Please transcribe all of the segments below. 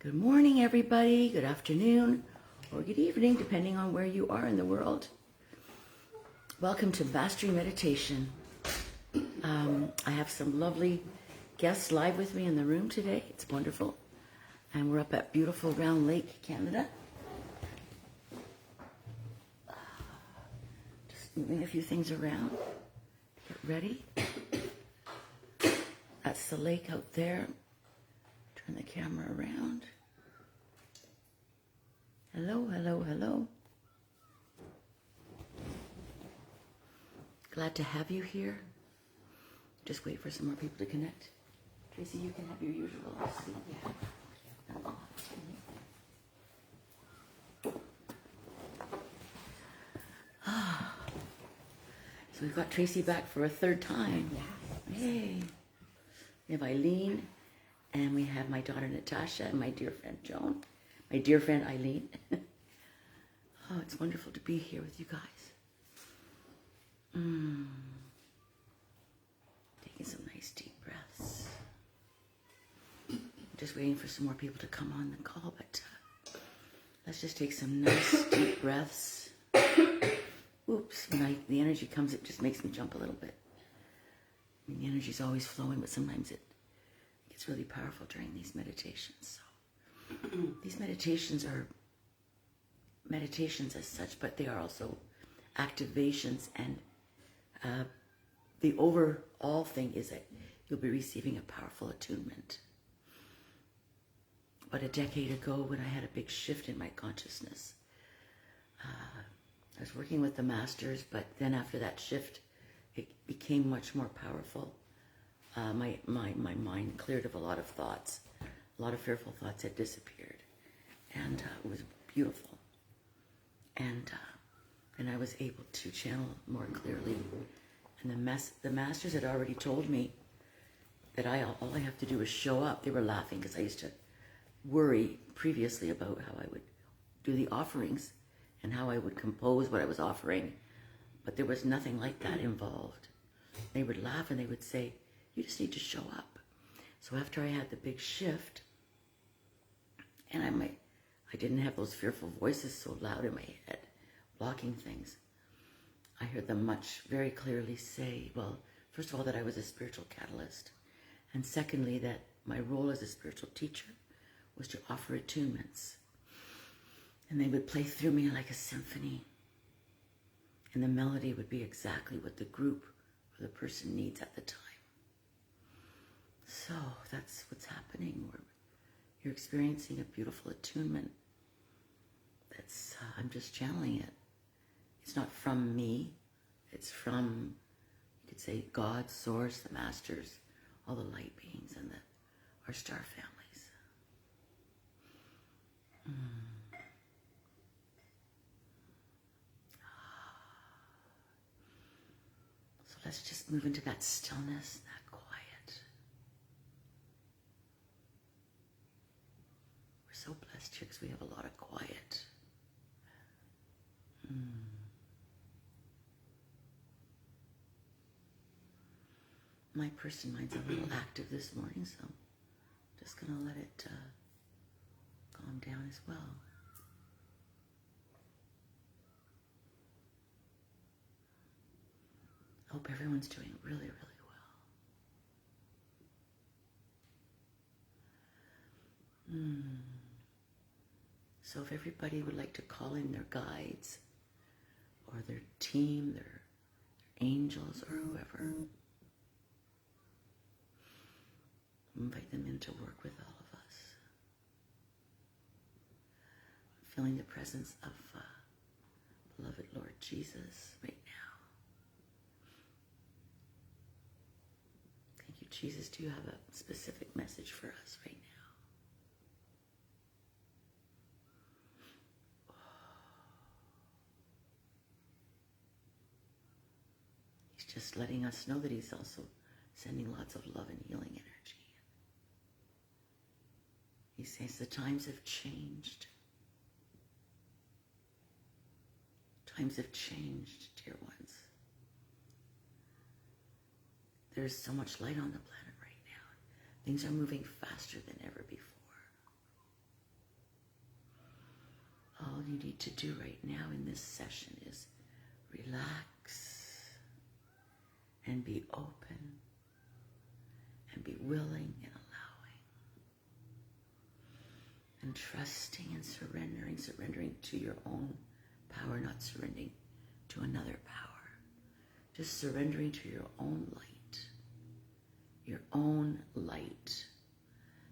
Good morning, everybody. Good afternoon or good evening, depending on where you are in the world. Welcome to Mastery Meditation. I have some lovely guests live with me in the room today. It's wonderful. And we're up at beautiful Round Lake, Canada. Just moving a few things around. Get ready. That's the lake out there. Turn the camera around. Hello, hello, hello. Glad to have you here. Just wait for some more people to connect. Tracy, you can have your usual seat. So we've got Tracy back for a third time. Yeah. Yay. We have Eileen, and we have my daughter Natasha and my dear friend Joan, my dear friend Eileen. Oh, it's wonderful to be here with you guys. Taking some nice deep breaths. Just waiting for some more people to come on the call, but let's just take some nice deep breaths. Oops, when the energy comes, it just makes me jump a little bit. I mean, the energy's always flowing, but sometimes it gets really powerful during these meditations. So these meditations are meditations as such, but they are also activations, and the overall thing is that you'll be receiving a powerful attunement. About a decade ago, when I had a big shift in my consciousness, I was working with the masters, but then after that shift, it became much more powerful. My mind cleared of a lot of thoughts. A lot of fearful thoughts had disappeared. And it was beautiful. And I was able to channel more clearly. And the masters had already told me that all I have to do is show up. They were laughing because I used to worry previously about how I would do the offerings and how I would compose what I was offering. But there was nothing like that involved. They would laugh and they would say, you just need to show up. So after I had the big shift, and I didn't have those fearful voices so loud in my head, blocking things, I heard them very clearly say, well, first of all, that I was a spiritual catalyst. And secondly, that my role as a spiritual teacher was to offer attunements. And they would play through me like a symphony. And the melody would be exactly what the group or the person needs at the time. So that's what's happening. You're experiencing a beautiful attunement. I'm just channeling it. It's not from me. It's from, you could say, God, Source, the Masters, all the light beings, and our star families. So let's just move into that stillness, that quiet. We're so blessed here because we have a lot of quiet. My person mind's a little active this morning, so I'm just going to let it calm down as well. I hope everyone's doing really, really well. So if everybody would like to call in their guides or their team, their angels or whoever, invite them in to work with all of us. Feeling the presence of beloved Lord Jesus right now. Thank you, Jesus. Do you have a specific message for us right now? He's just letting us know that he's also sending lots of love and healing energy. He says the times have changed. Times have changed, dear ones. There's so much light on the planet right now. Things are moving faster than ever before. all you need to do right now in this session is relax and be open and be willing and allowing and trusting and surrendering to your own power, not surrendering to another power. Just surrendering to your own light,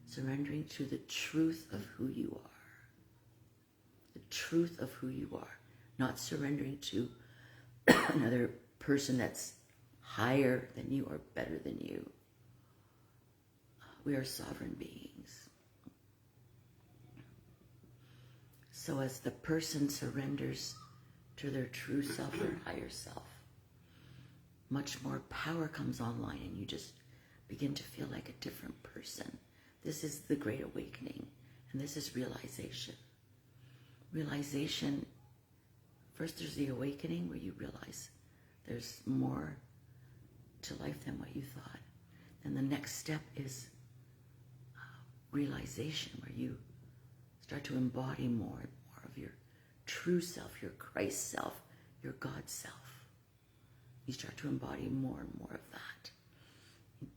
surrendering to the truth of who you are. The truth of who you are, not surrendering to another person that's higher than you or better than you. We are sovereign beings. So as the person surrenders to their true self, their higher self, much more power comes online and you just begin to feel like a different person. This is the Great Awakening, and this is realization. Realization, first there's the awakening where you realize there's more to life than what you thought. And the next step is realization, where you start to embody more and more of your true self, your Christ self, your God self. You start to embody more and more of that.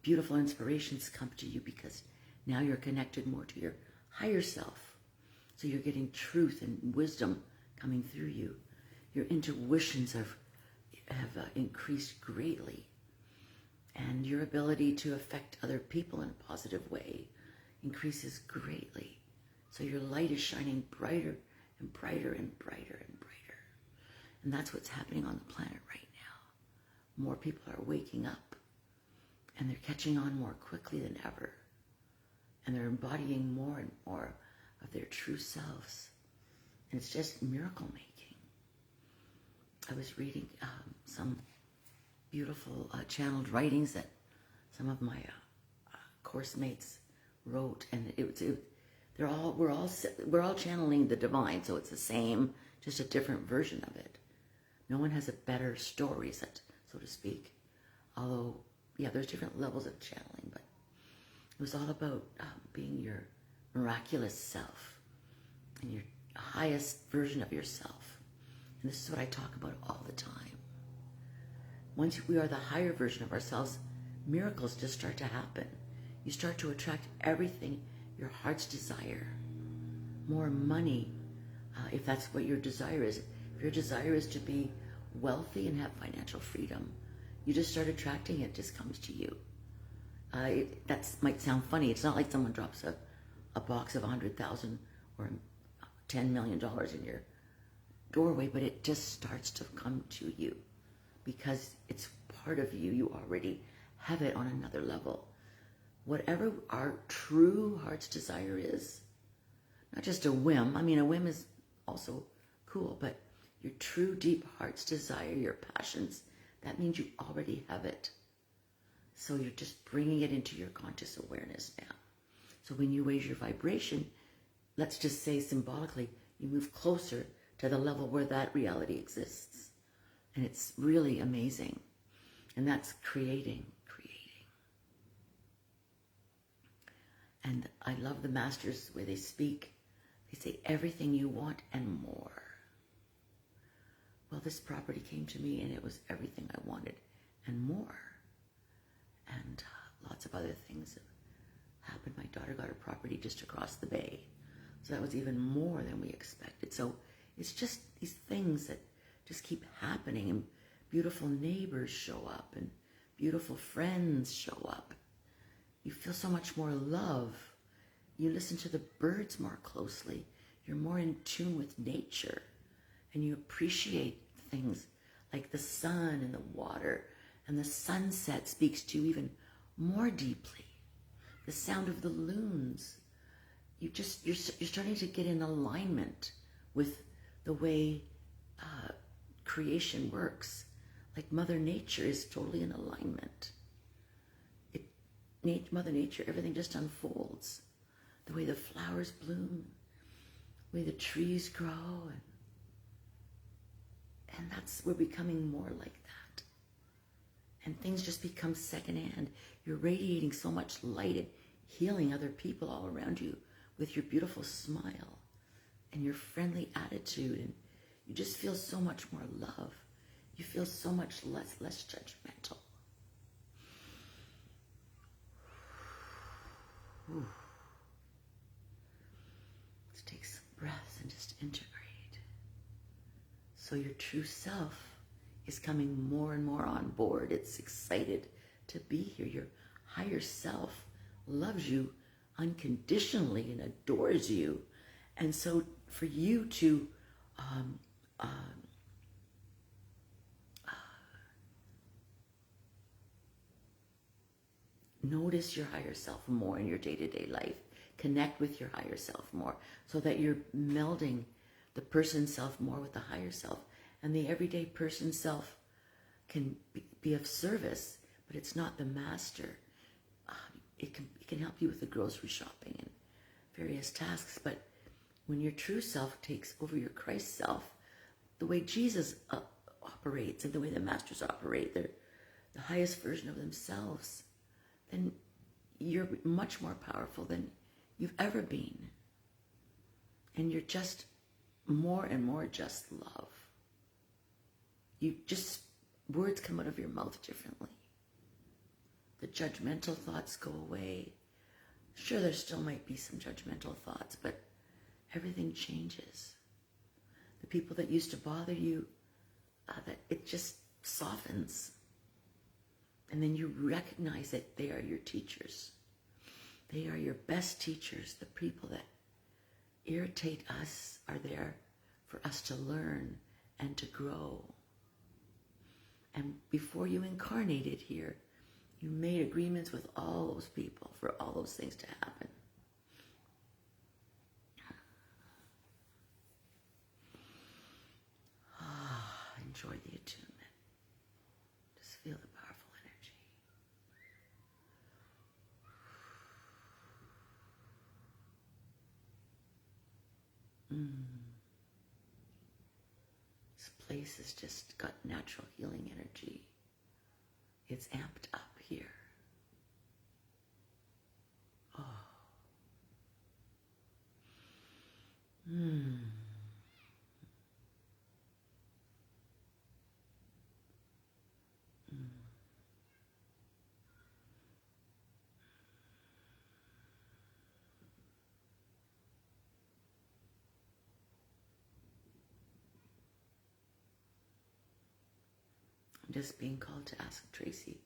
Beautiful inspirations come to you because now you're connected more to your higher self. So you're getting truth and wisdom coming through you. Your intuitions have increased greatly. And your ability to affect other people in a positive way increases greatly. So your light is shining brighter and brighter and brighter and brighter. And that's what's happening on the planet right now. More people are waking up, and they're catching on more quickly than ever. And they're embodying more and more of their true selves. And it's just miracle making. I was reading some beautiful channeled writings that some of my course mates wrote, and we're all channeling the divine, so it's the same, just a different version of it. No one has a better story, so to speak. Although, yeah, there's different levels of channeling, but it was all about being your miraculous self and your highest version of yourself. And this is what I talk about all the time. Once we are the higher version of ourselves, miracles just start to happen. You start to attract everything your heart's desire. More money, if that's what your desire is. If your desire is to be wealthy and have financial freedom, you just start attracting it. It just comes to you. That might sound funny. It's not like someone drops a box of $100,000 or $10 million in your doorway, but it just starts to come to you because it's part of you. You already have it on another level. Whatever our true heart's desire is, not just a whim. I mean, a whim is also cool, but your true deep heart's desire, your passions, that means you already have it. So you're just bringing it into your conscious awareness now. So when you raise your vibration, let's just say symbolically, you move closer to the level where that reality exists. And it's really amazing. And that's creating. And I love the masters where they speak. They say everything you want and more. Well, this property came to me and it was everything I wanted and more. And lots of other things have happened. My daughter got her property just across the bay. So that was even more than we expected. So it's just these things that just keep happening, and beautiful neighbors show up and beautiful friends show up. You feel so much more love. You listen to the birds more closely. You're more in tune with nature, and you appreciate things like the sun and the water, and the sunset speaks to you even more deeply. The sound of the loons. You're starting to get in alignment with the way creation works. Like Mother Nature is totally in alignment. Mother Nature, everything just unfolds. The way the flowers bloom, the way the trees grow, and we're becoming more like that. And things just become secondhand. You're radiating so much light and healing other people all around you with your beautiful smile. and your friendly attitude, and you just feel so much more love. You feel so much less judgmental. Whew. Let's take some breaths and just integrate. So your true self is coming more and more on board. It's excited to be here. Your higher self loves you unconditionally and adores you. And so for you to notice your higher self more in your day-to-day life, connect with your higher self more, so that you're melding the person self more with the higher self, and the everyday person self can be of service, but it's not the master. It can help you with the grocery shopping and various tasks, but when your true self takes over your Christ self, the way Jesus operates and the way the masters operate, they're the highest version of themselves, then you're much more powerful than you've ever been. And you're just more and more just love. Words come out of your mouth differently. The judgmental thoughts go away. Sure, there still might be some judgmental thoughts, but everything changes. The people that used to bother you, that it just softens. And then you recognize that they are your teachers. They are your best teachers. The people that irritate us are there for us to learn and to grow. And before you incarnated here, you made agreements with all those people for all those things to happen. Enjoy the attunement. Just feel the powerful energy. This place has just got natural healing energy. It's amped up here. Oh. I'm just being called to ask Tracy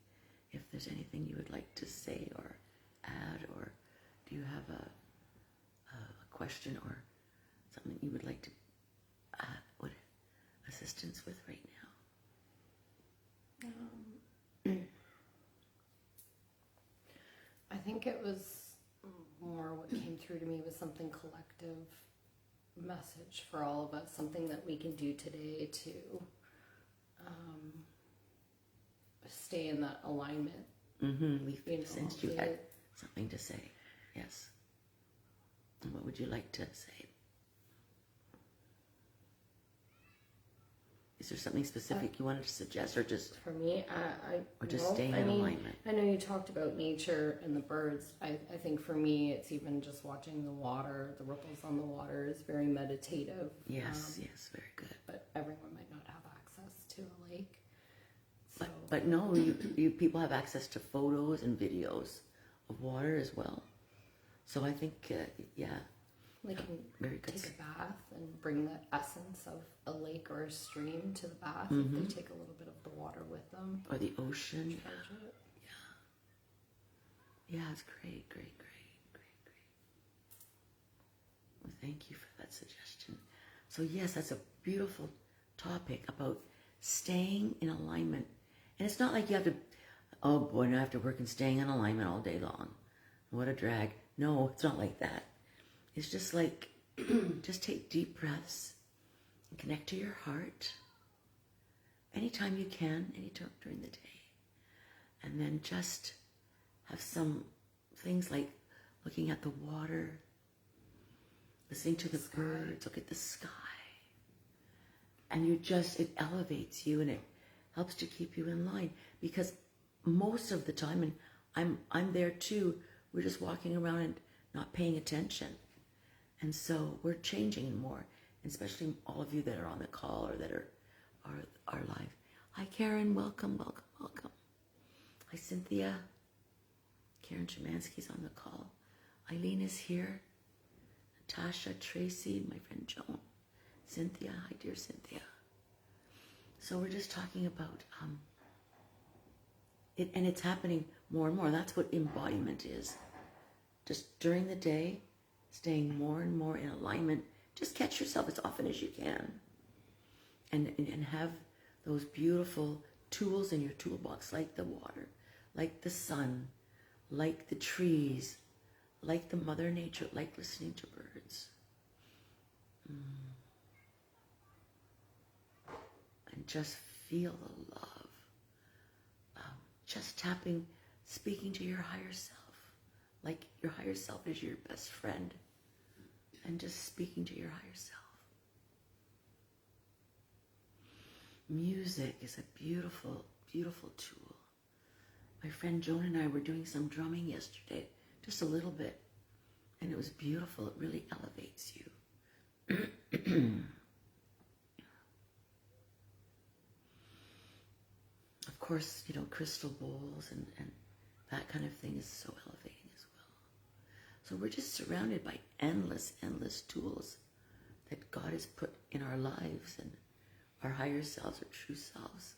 if there's anything you would like to say or add, or do you have a question or something you would like to what assistance with right now? I think it was more what came through to me was something collective message for all of us, something that we can do today to stay in that alignment. We sensed you had something to say. Yes. And what would you like to say? Is there something specific you wanted to suggest, or just for me? Staying in alignment? I know you talked about nature and the birds. I think for me, it's even just watching the water, the ripples on the water is very meditative. Yes, very good. But everyone might not have access to a lake. So. But no, you people have access to photos and videos of water as well. So I think, They can very good. take a bath and bring the essence of a lake or a stream to the bath. If they take a little bit of the water with them. Or the ocean. Charge it. Yeah, it's great. Well, thank you for that suggestion. So yes, that's a beautiful topic about staying in alignment. And it's not like you have to, oh boy, now I have to work and staying in alignment all day long. What a drag. No, it's not like that. It's just like, just take deep breaths and connect to your heart anytime you can, anytime during the day. And then just have some things like looking at the water, listening to the birds, look at the sky. And it elevates you, and it helps to keep you in line, because most of the time, and I'm there too, we're just walking around and not paying attention. And so we're changing more, especially all of you that are on the call or that are live. Hi, Karen. Welcome, welcome, welcome. Hi, Cynthia. Karen Chemansky's on the call. Eileen is here. Natasha, Tracy, my friend Joan. Cynthia. Hi, dear Cynthia. So we're just talking about it, and it's happening more and more. That's what embodiment is. Just during the day, staying more and more in alignment. Just catch yourself as often as you can. And have those beautiful tools in your toolbox, like the water, like the sun, like the trees, like the Mother Nature, like listening to birds. And just feel the love. Just tapping, speaking to your higher self. Like your higher self is your best friend. And just speaking to your higher self. Music is a beautiful, beautiful tool. My friend Joan and I were doing some drumming yesterday, just a little bit. And it was beautiful. It really elevates you. Of course, crystal bowls and that kind of thing is so elevating as well. So we're just surrounded by endless, endless tools that God has put in our lives, and our higher selves, our true selves,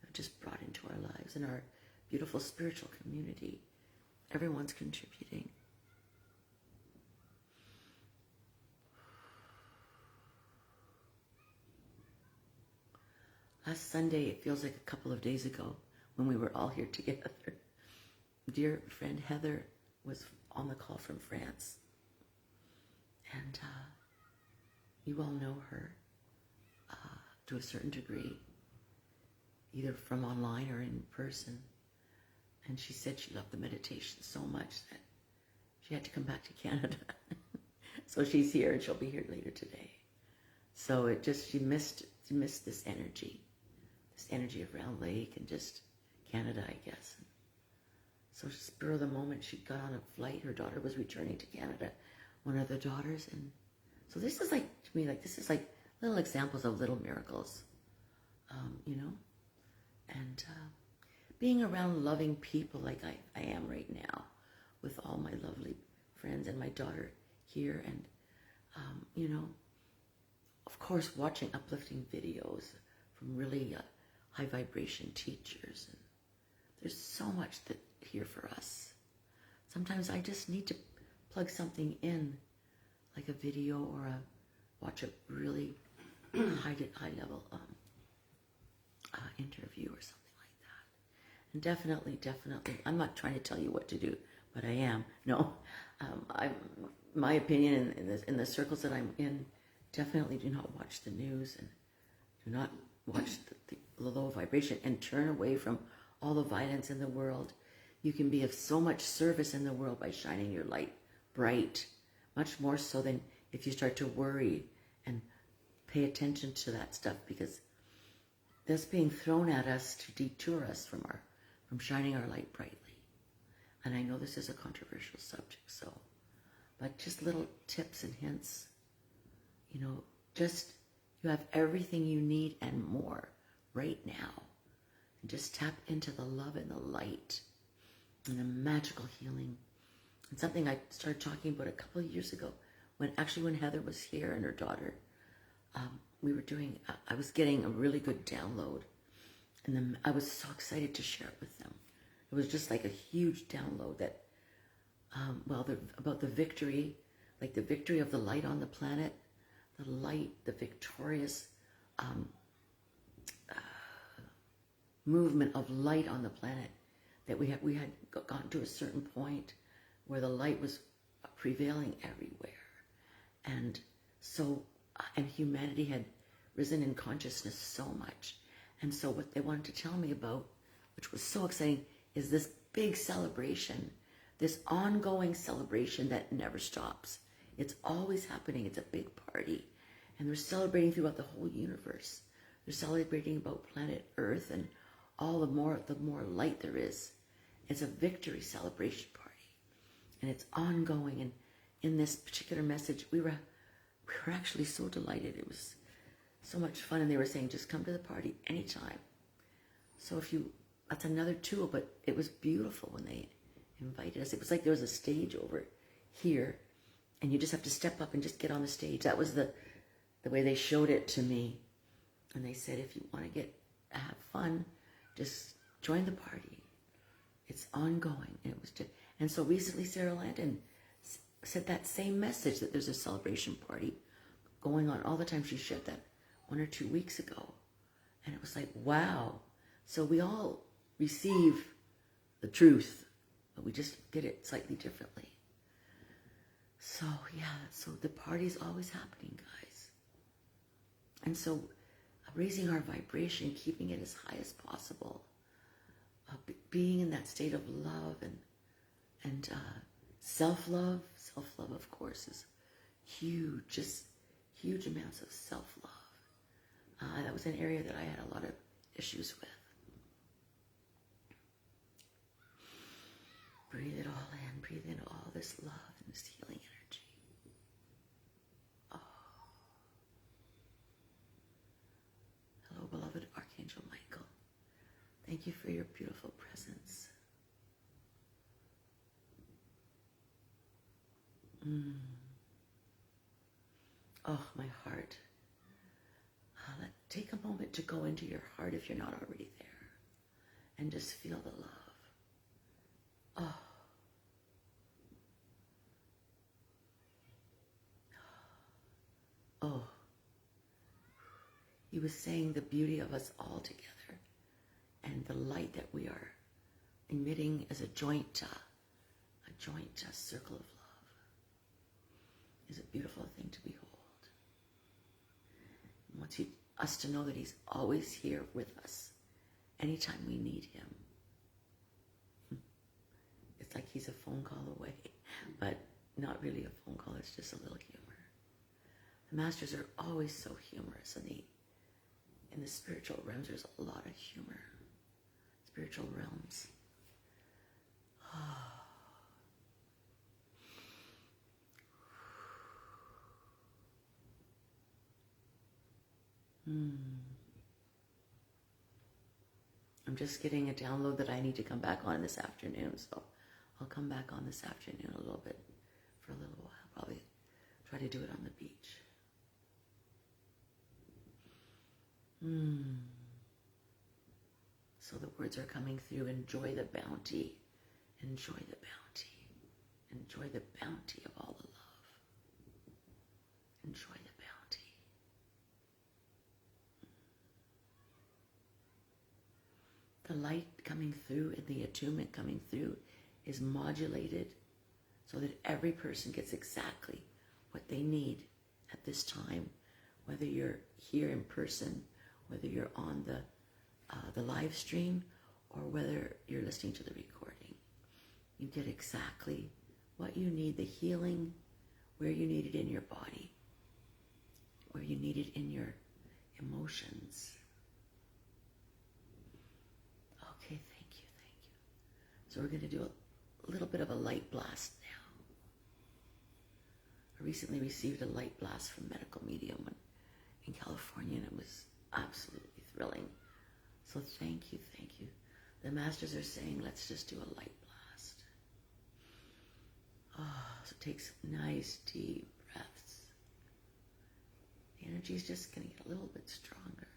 have just brought into our lives, and our beautiful spiritual community. Everyone's contributing. Last Sunday, it feels like a couple of days ago when we were all here together. Dear friend Heather was on the call from France. And you all know her to a certain degree, either from online or in person. And she said she loved the meditation so much that she had to come back to Canada. So she's here, and she'll be here later today. So she missed this energy of Round Lake and just Canada, I guess. And so spur of the moment, she got on a flight. Her daughter was returning to Canada, one of the daughters. And so this is like little examples of little miracles, and being around loving people like I am right now with all my lovely friends and my daughter here. And, of course, watching uplifting videos from really high vibration teachers. And there's so much that here for us. Sometimes I just need to plug something in, like a video or watch a really high level interview or something like that. And definitely, I'm not trying to tell you what to do, but I am. No, my opinion in the circles that I'm in, definitely do not watch the news and do not watch the low vibration, and turn away from all the violence in the world. You can be of so much service in the world by shining your light bright, much more so than if you start to worry and pay attention to that stuff, because that's being thrown at us to detour us from shining our light brightly. And I know this is a controversial subject, but just little tips and hints. You have everything you need and more right now. And just tap into the love and the light and the magical healing. And something I started talking about a couple of years ago, when Heather was here and her daughter, I was getting a really good download. And then I was so excited to share it with them. It was just like a huge download that, about the victory, like the victory of the light on the planet, the light, the victorious movement of light on the planet, that we had gotten to a certain point where the light was prevailing everywhere. And so, and humanity had risen in consciousness so much. And so what they wanted to tell me about, which was so exciting, is this big celebration, this ongoing celebration that never stops. It's always happening. It's a big party. And they're celebrating throughout the whole universe. They're celebrating about planet Earth and all the more light there is. It's a victory celebration party. And it's ongoing. in this particular message, we were actually so delighted. It was so much fun, and they were saying, just come to the party anytime. So that's another tool, but it was beautiful when they invited us. It was like there was a stage over here, and you just have to step up and just get on the stage. That was the way they showed it to me. And they said, if you want to have fun, just join the party. It's ongoing. And it was just, and so recently Sarah Landon said that same message, that there's a celebration party going on all the time. She shared that 1 or 2 weeks ago. And it was like, wow. So we all receive the truth, but we just get it slightly differently. So yeah, so the party's always happening, guys. And so raising our vibration, keeping it as high as possible, being in that state of love and self-love. Self-love, of course, is huge, just huge amounts of self-love. That was an area that I had a lot of issues with. Breathe it all in. Breathe in all this love and this healing energy. Oh. Hello, beloved Archangel Michael. Thank you for your beautiful presence. Oh, my heart. Take a moment to go into your heart if you're not already there. And just feel the love. Oh. Oh. He was saying the beauty of us all together and the light that we are emitting as a joint circle of love is a beautiful thing to behold. He wants us to know that he's always here with us anytime we need him. It's like he's a phone call away, but not really a phone call. It's just a little humor. The masters are always so humorous, and in the spiritual realms, there's a lot of humor. Spiritual realms. I'm just getting a download that I need to come back on this afternoon, so I'll come back on this afternoon a little bit, for a little while. Probably try to do it on the beach. So the words are coming through. Enjoy the bounty. Enjoy the bounty. Enjoy the bounty of all the love. Enjoy the bounty. The light coming through and the attunement coming through is modulated so that every person gets exactly what they need at this time, whether you're here in person, whether you're on the live stream, or whether you're listening to the recording. You get exactly what you need, the healing, where you need it in your body, where you need it in your emotions. Okay, thank you. So we're going to do a little bit of a light blast now. I recently received a light blast from Medical Medium in California, and it was absolutely thrilling. So thank you. The masters are saying, let's just do a light blast. So take some nice deep breaths. The energy is just going to get a little bit stronger.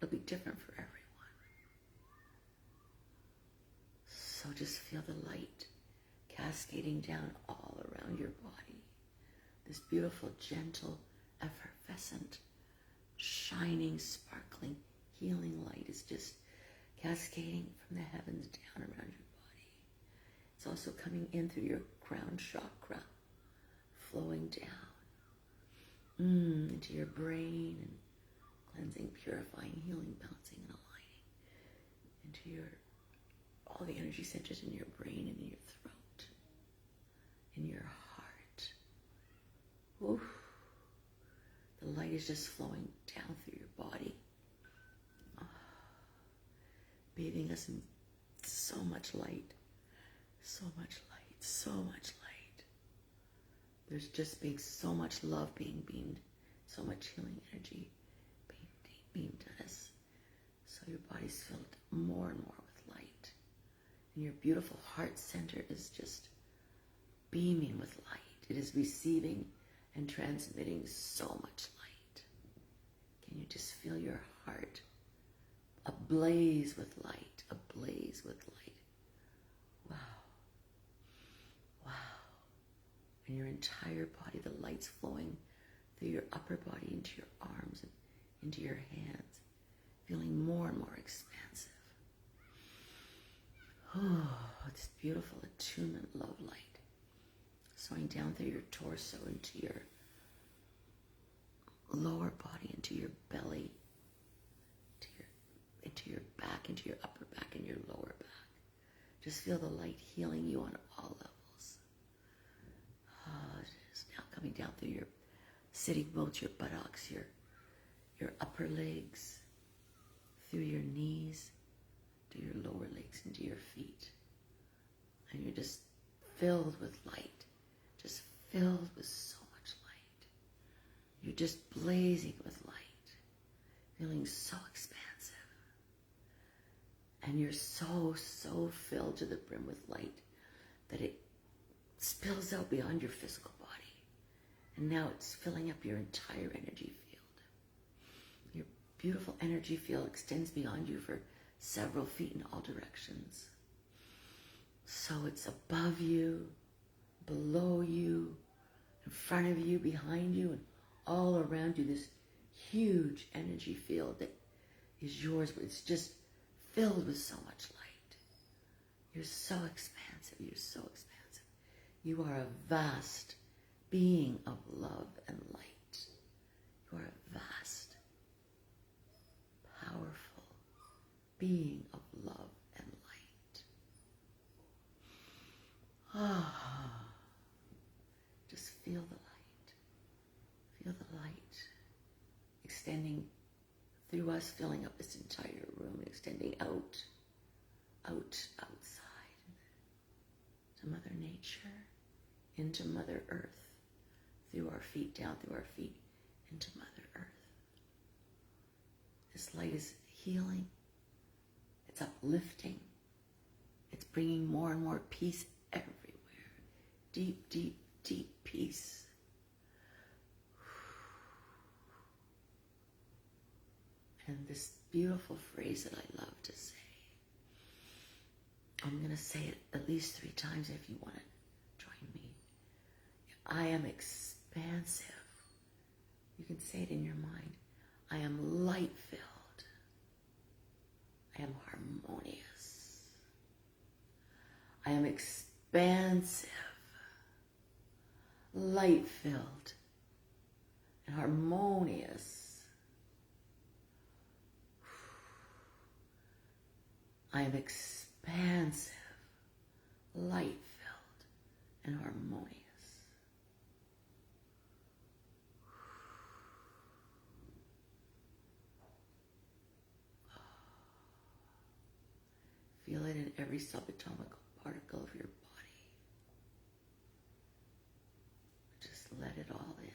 It'll be different for everyone. So just feel the light cascading down all around your body. This beautiful, gentle, effervescent, shining, sparkling, healing light is just cascading from the heavens down around your body. It's also coming in through your crown chakra, flowing down into your brain and cleansing, purifying, healing, bouncing, and aligning into all the energy centers in your brain and in your throat, in your heart. Oof. The light is just flowing down through your body, bathing us in so much light, so much light, so much light. There's just being so much love being beamed, so much healing energy being beamed at us. So your body's filled more and more with light. And your beautiful heart center is just beaming with light. It is receiving and transmitting so much light. Can you just feel your heart ablaze with light, ablaze with light? Wow. Wow. And your entire body, the light's flowing through your upper body into your arms and into your hands, feeling more and more expansive. Oh, it's beautiful attunement, love light. Swing down through your torso into your lower body, into your belly, into your back, into your upper back and your lower back. Just feel the light healing you on all levels. Just now coming down through your sitting bones, your buttocks, your upper legs, through your knees, to your lower legs, into your feet. And you're just filled with light. Just filled with so much light. You're just blazing with light, feeling so expansive. And you're so filled to the brim with light that it spills out beyond your physical body. And now it's filling up your entire energy field. Your beautiful energy field extends beyond you for several feet in all directions. So it's above you, below you, in front of you, behind you, and all around you, this huge energy field that is yours, but it's just filled with so much light. You're so expansive, you're so expansive. You are a vast being of love and light. You are a vast, powerful being of love and light. Ah. Just feel the light. Feel the light extending through us, filling up this entire room, extending out, outside to Mother Nature, into Mother Earth, through our feet, down through our feet, into Mother Earth. This light is healing. It's uplifting. It's bringing more and more peace everywhere. Deep, deep, deep peace. And this beautiful phrase that I love to say. I'm going to say it at least 3 times if you want to join me. I am expansive. You can say it in your mind. I am light-filled. I am harmonious. I am expansive, light-filled, and harmonious. I am expansive, light-filled, and harmonious. Feel it in every subatomic particle of your body. Just let it all in.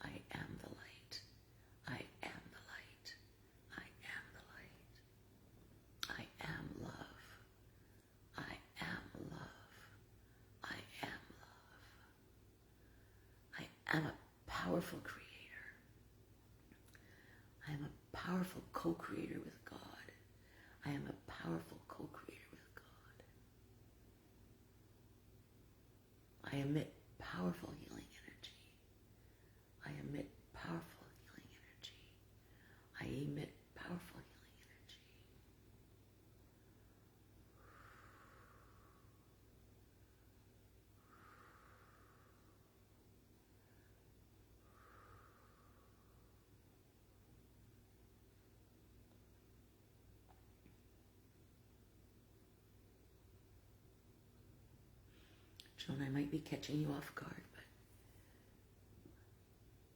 I am the light. I am the light. I am the light. I am love. I am love. I am love. I am a powerful creator. I am a powerful co-creator with God. I am a powerful co-creator with God. I emit powerful healing energy. I emit powerful healing energy. I emit powerful healing energy. Joan, I might be catching you off guard, but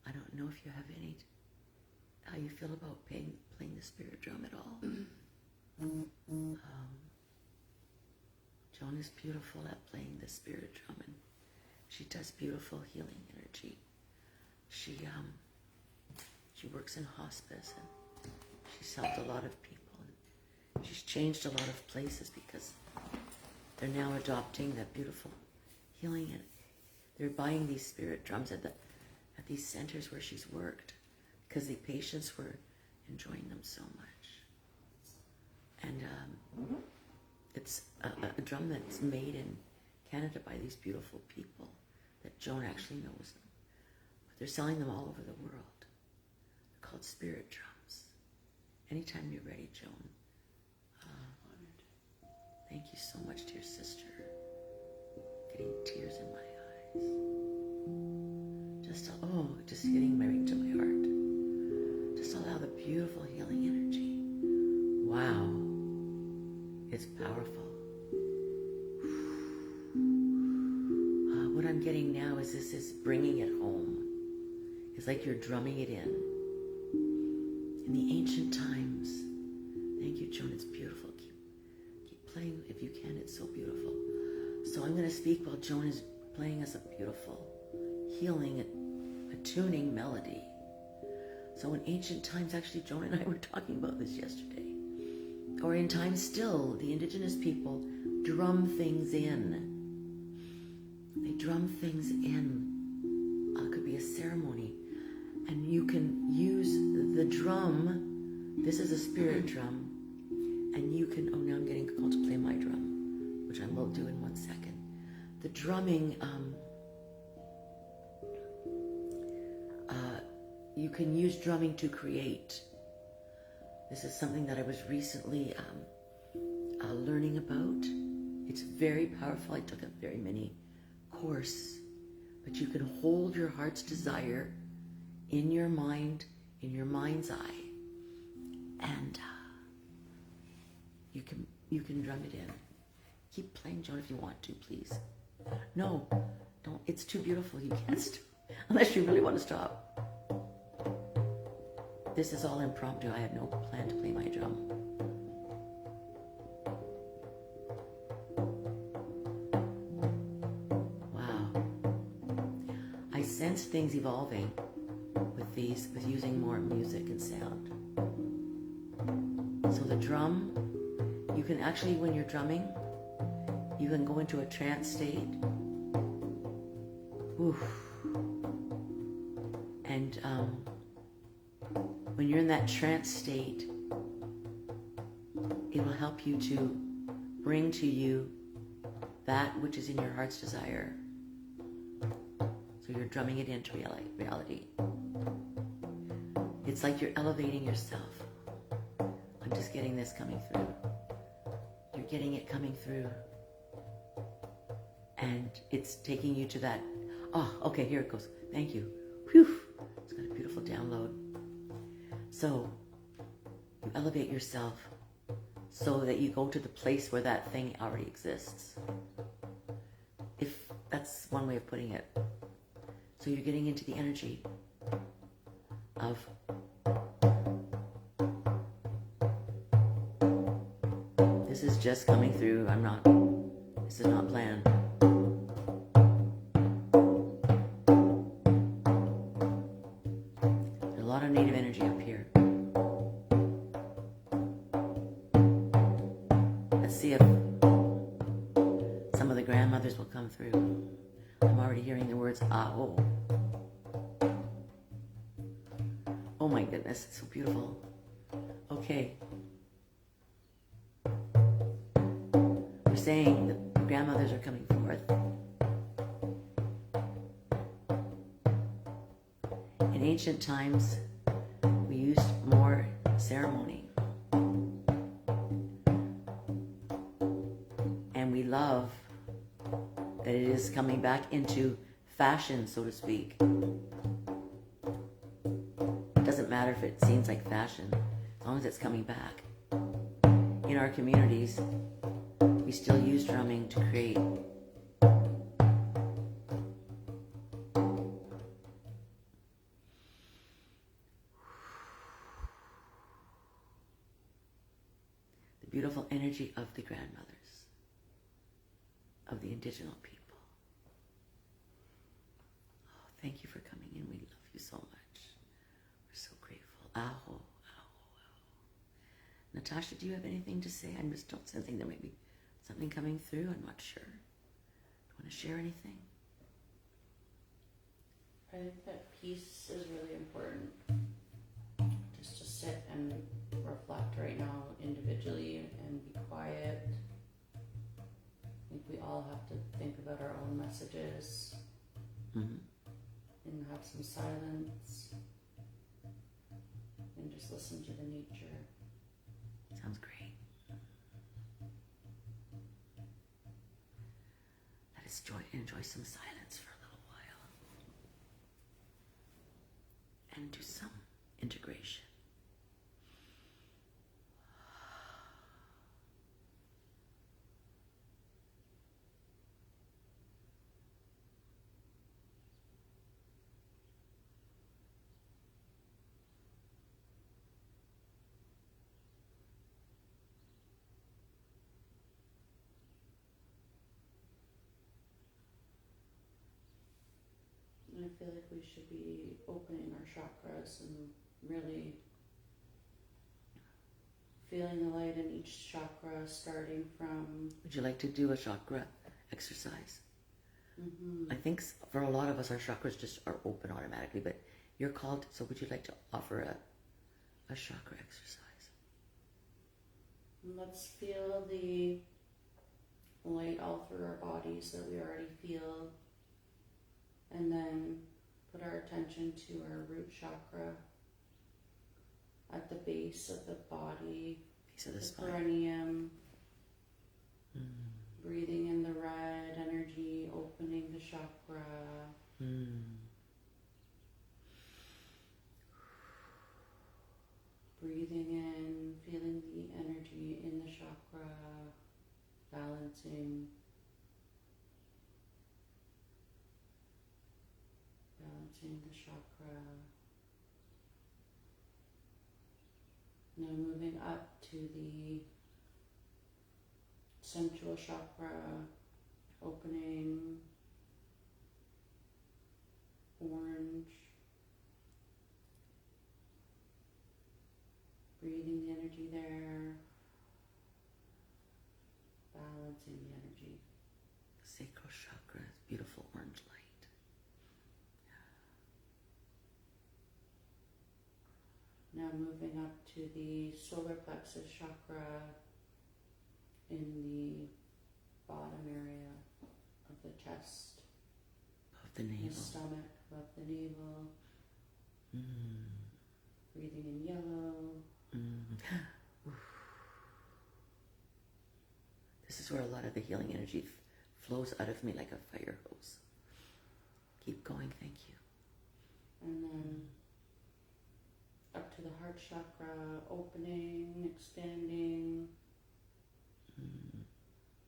I don't know if you have how you feel about playing the spirit drum at all. Joan is beautiful at playing the spirit drum, and She does beautiful healing energy. She works in hospice, and she's helped a lot of people. And she's changed a lot of places because they're now adopting that beautiful healing, and they're buying these spirit drums at these centers where she's worked because the patients were enjoying them so much. And it's a drum that's made in Canada by these beautiful people that Joan actually knows them. But they're selling them all over the world. They're called spirit drums. Anytime you're ready, Joan. Thank you so much, dear sister. Getting tears in my eyes. Just getting right to my heart. Just allow the beautiful healing energy. Wow. It's powerful. What I'm getting now is this is bringing it home. It's like you're drumming it in. In the ancient times. Thank you, Joan. It's beautiful. Keep playing if you can. It's so beautiful. So I'm going to speak while Joan is playing us a beautiful healing, attuning melody. So in ancient times, actually, Joan and I were talking about this yesterday. Or in times still, the indigenous people drum things in. They drum things in. It could be a ceremony. And you can use the drum. This is a spirit drum. And you can, now I'm getting called to play my drum, which I will do in 1 second. The drumming, you can use drumming to create. This is something that I was recently learning about. It's very powerful. I took a very mini course, but you can hold your heart's desire in your mind, in your mind's eye, and you can drum it in. Keep playing, Joan, if you want to, please. No, don't. It's too beautiful. You can't stop unless you really want to stop. This is all impromptu. I have no plan to play my drum. Wow. I sense things evolving with using more music and sound. So the drum, you can actually, when you're drumming, you can go into a trance state. Oof. And when you're in that trance state, it will help you to bring to you that which is in your heart's desire. So you're drumming it into reality. It's like you're elevating yourself. I'm just getting this coming through. You're getting it coming through. And it's taking you to that. Oh, okay, here it goes. Thank you. Whew. It's got a beautiful download. So you elevate yourself so that you go to the place where that thing already exists. If that's one way of putting it. So you're getting into the energy of this is just coming through. This is not planned. There's a lot of native energy up here. Let's see if some of the grandmothers will come through. I'm already hearing the words ah-oh. Oh my goodness, it's so beautiful. Okay. We're saying that the grandmothers are coming forth. In ancient times, we used more ceremony. And we love that it is coming back into fashion, so to speak. It doesn't matter if it seems like fashion, as long as it's coming back. In our communities, we still use drumming to create. The beautiful energy of the grandmothers, of the indigenous people. Thank you for coming in. We love you so much. We're so grateful. Aho, aho. Natasha, do you have anything to say? I'm just sensing there may be something coming through. I'm not sure. Do you want to share anything? I think that peace is really important. Just to sit and reflect right now individually and be quiet. I think we all have to think about our own messages Mm-hmm. and have some silence and just listen to the nature. Sounds great. Let us enjoy some silence for a little while and do some integration. And I feel like we should be opening our chakras and really feeling the light in each chakra, starting from... Would you like to do a chakra exercise? Mm-hmm. I think for a lot of us, our chakras just are open automatically, but you're called, so would you like to offer a chakra exercise? Let's feel the light all through our bodies that we already feel, and then put our attention to our root chakra at the base of the body, Base of the spine. perineum, Mm. breathing in the red energy, opening the chakra. Mm. Breathing in, feeling the energy in the chakra, balancing the chakra. Now moving up to the central chakra, opening, orange. Breathing the energy there, balancing the energy. Sacral chakra, beautiful orange light. Now moving up to the solar plexus chakra in the bottom area of the chest, Of the navel. the stomach, above the navel. Mm. Breathing in yellow. Mm. This is where a lot of the healing energy flows out of me like a fire hose. Keep going, thank you. And then up to the heart chakra, opening, expanding. Mm.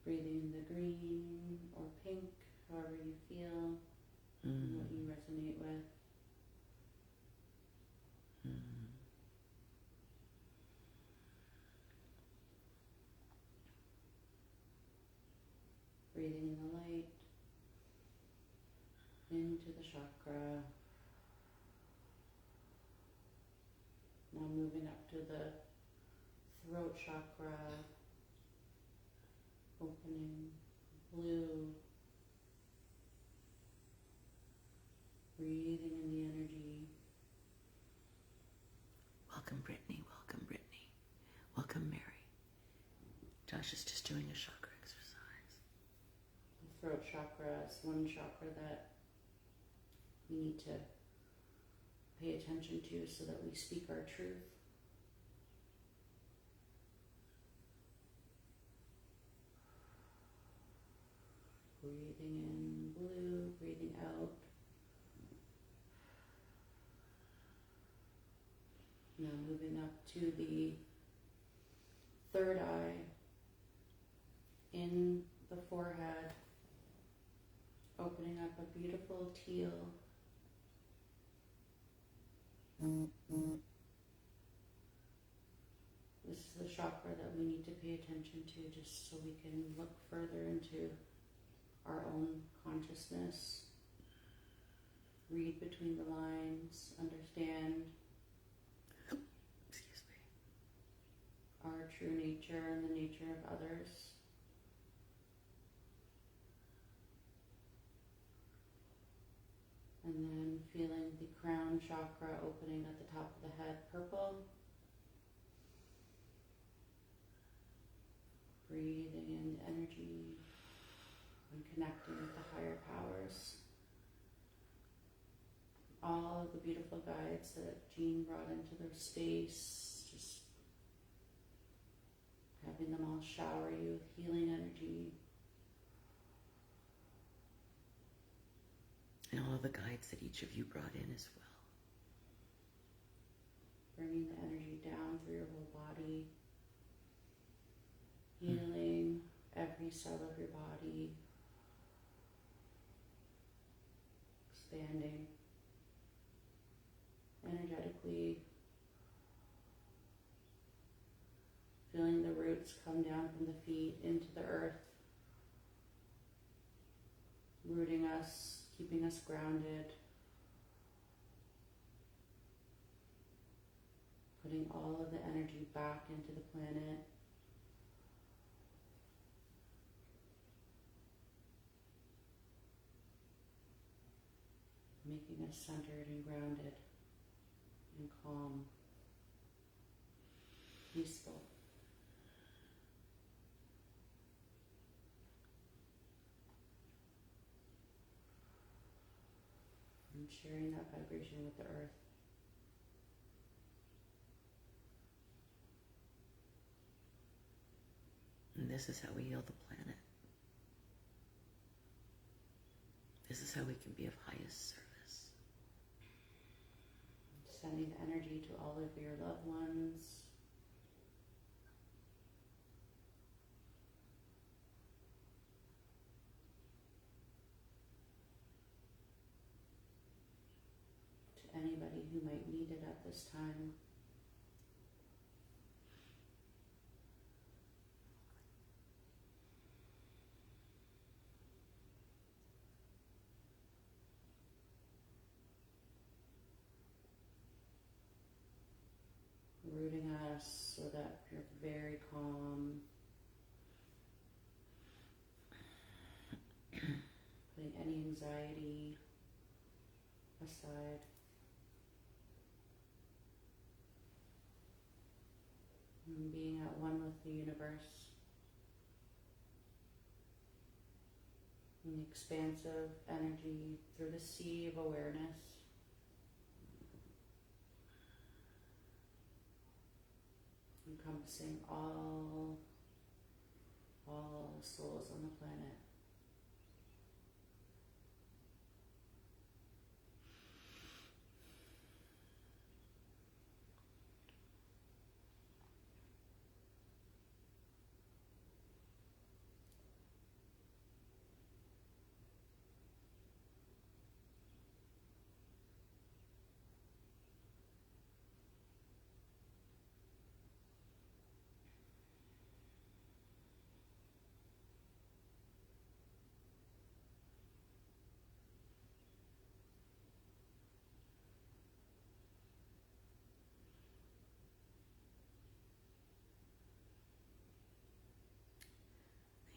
Breathing in the green or pink, however you feel, and what you resonate with. Mm. Breathing in the light into the chakra. Now moving up to the throat chakra, opening blue. Breathing in the energy. Welcome, Brittany. Welcome, Brittany. Welcome, Mary. Josh is just doing a chakra exercise. The throat chakra is one chakra that we need to pay attention to so that we speak our truth. Breathing in blue, breathing out. Now moving up to the third eye, in the forehead, opening up a beautiful teal. This is the chakra that we need to pay attention to just so we can look further into our own consciousness read between the lines, understand Excuse me. our true nature and the nature of others. And then feeling the crown chakra opening at the top of the head, purple. Breathing in the energy and connecting with the higher powers. All of the beautiful guides that Jean brought into their space, just having them all shower you with healing energy. And all of the guides that each of you brought in as well. Bringing the energy down through your whole body. Healing every cell of your body. Expanding energetically. Feeling the roots come down from the feet into the earth. Rooting us, keeping us grounded. Putting all of the energy back into the planet. Making us centered and grounded and calm, peaceful. And sharing that vibration with the earth. And this is how we heal the planet. This is how we can be of highest service. Sending energy to all of your loved ones. To anybody who might need it at this time. Rooting us so that you're very calm. Putting any anxiety aside. And being at one with the universe. And the expansive energy through the sea of awareness. Encompassing all souls on the planet.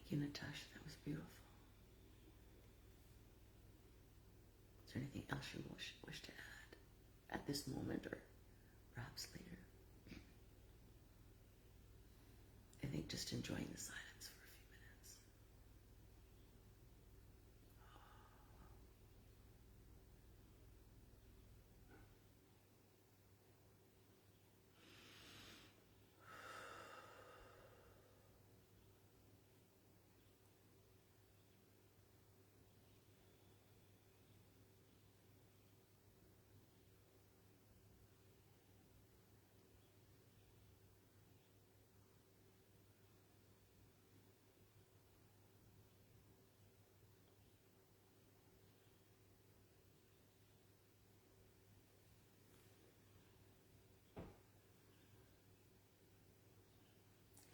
Thank you, Natasha. That was beautiful. Is there anything else you wish to add at this moment or perhaps later? I think just enjoying the silence for a few minutes.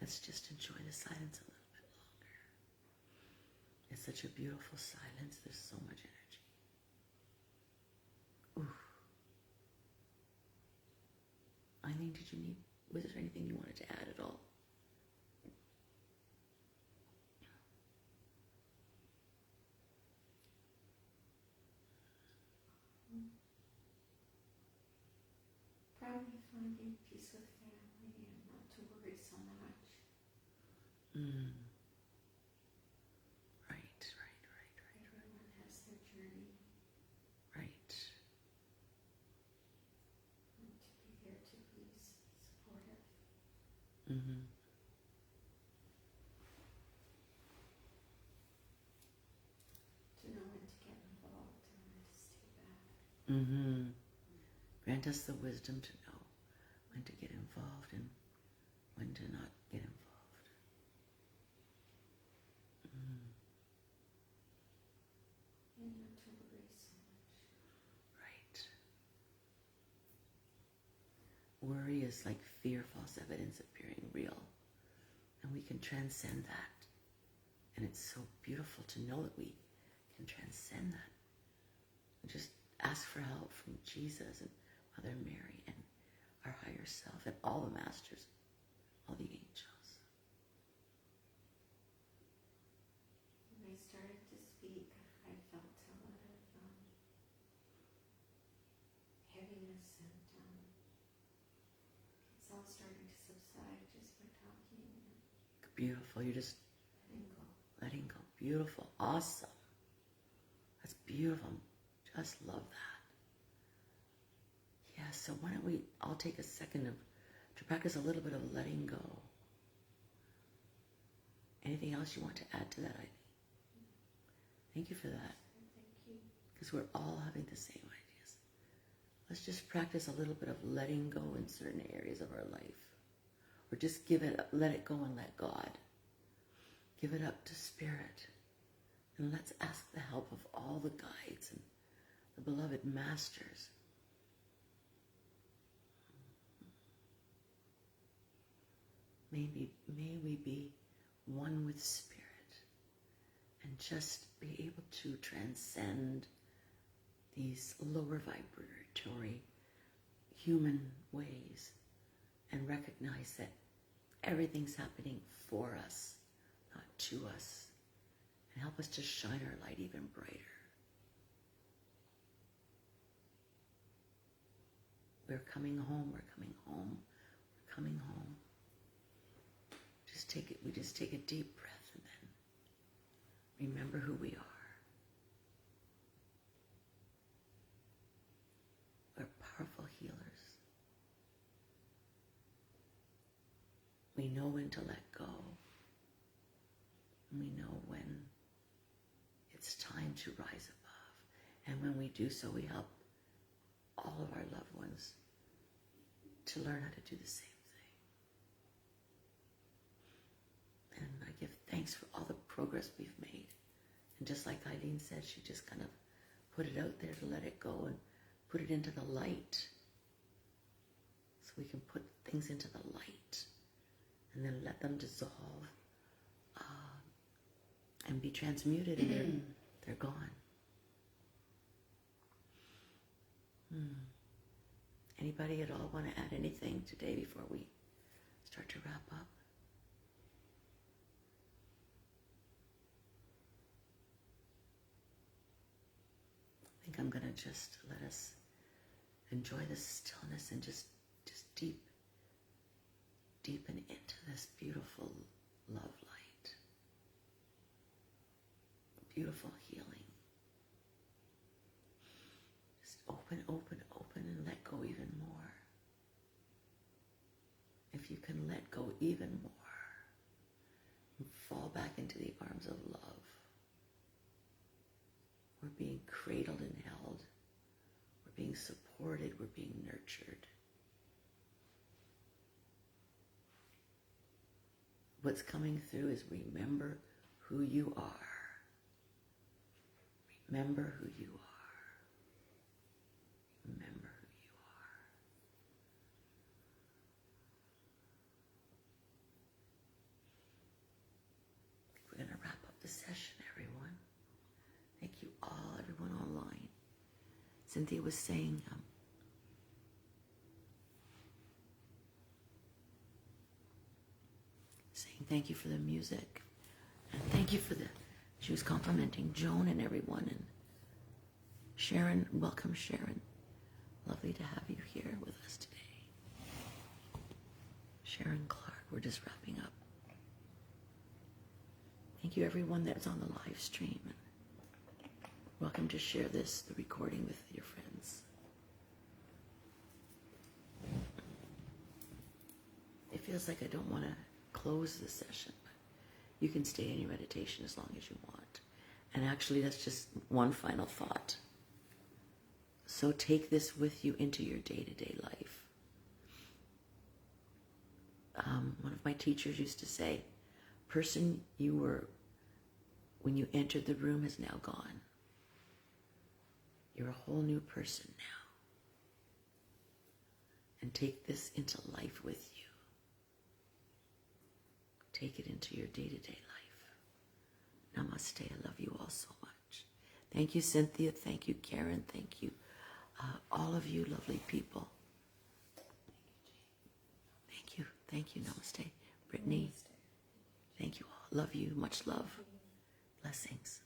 Let's just enjoy the silence a little bit longer. It's such a beautiful silence. There's so much energy. did you need? Was there anything you wanted to add at all? Probably finding peace with family and not to worry so much. Mm. Right. Everyone has their journey. Right. And to be there to be supportive. Mm-hmm. To know when to get involved and when to stay back. Mm-hmm. Grant us the wisdom to know when to get involved and when to not get involved. Mm. And not to worry so much. Right. Worry is like fear, false evidence appearing real. And we can transcend that. And it's so beautiful to know that we can transcend that. And just ask for help from Jesus and Mother Mary and our higher self and all the masters, all the angels. When I started to speak, I felt a lot of heaviness, and it's all starting to subside just by talking and Beautiful. You're just letting go. letting go. Beautiful. Awesome. That's beautiful. Just love that. Yeah, so why don't we all take a second to practice a little bit of letting go. Anything else you want to add to that, Ivy? Thank you for that. Thank you. Because we're all having the same ideas. Let's just practice a little bit of letting go in certain areas of our life. Or just let it go and let God. Give it up to Spirit. And let's ask the help of all the guides and the beloved masters. May we be one with Spirit and just be able to transcend these lower vibratory human ways and recognize that everything's happening for us, not to us, and help us to shine our light even brighter. We're coming home, we're coming home, we're coming home. We just take a deep breath and then remember who we are. We're powerful healers. We know when to let go. And we know when it's time to rise above. And when we do so, we help all of our loved ones to learn how to do the same thing. And I give thanks for all the progress we've made. And just like Eileen said, she just kind of put it out there to let it go and put it into the light. So we can put things into the light and then let them dissolve and be transmuted, and they're gone. Anybody at all want to add anything today before we start to wrap up? I think I'm going to just let us enjoy the stillness and just deepen into this beautiful love light. Beautiful healing. Just open, and let go even more. If you can let go even more, and fall back into the arms of love. We're being cradled and held. We're being supported. We're being nurtured. What's coming through is remember who you are. Remember who you are. Remember who you are. We're going to wrap up the session, everyone. Thank you all, everyone online. Cynthia was saying, Thank you for the music. And thank you for she was complimenting Joan and everyone. And Sharon, welcome Sharon. Lovely to have you here with us today. Sharon Clark, we're just wrapping up. Thank you everyone that's on the live stream. And welcome to share the recording with your friends. It feels like I don't want to close the session, but you can stay in your meditation as long as you want. And actually, that's just one final thought. So take this with you into your day-to-day life. One of my teachers used to say, person you were when you entered the room is now gone. You're a whole new person now. And take this into life with you. Take it into your day-to-day life. Namaste. I love you all so much. Thank you, Cynthia. Thank you, Karen. Thank you, all of you lovely people. Thank you. Thank you. Namaste. Brittany. Thank you all. Love you. Much love. Blessings.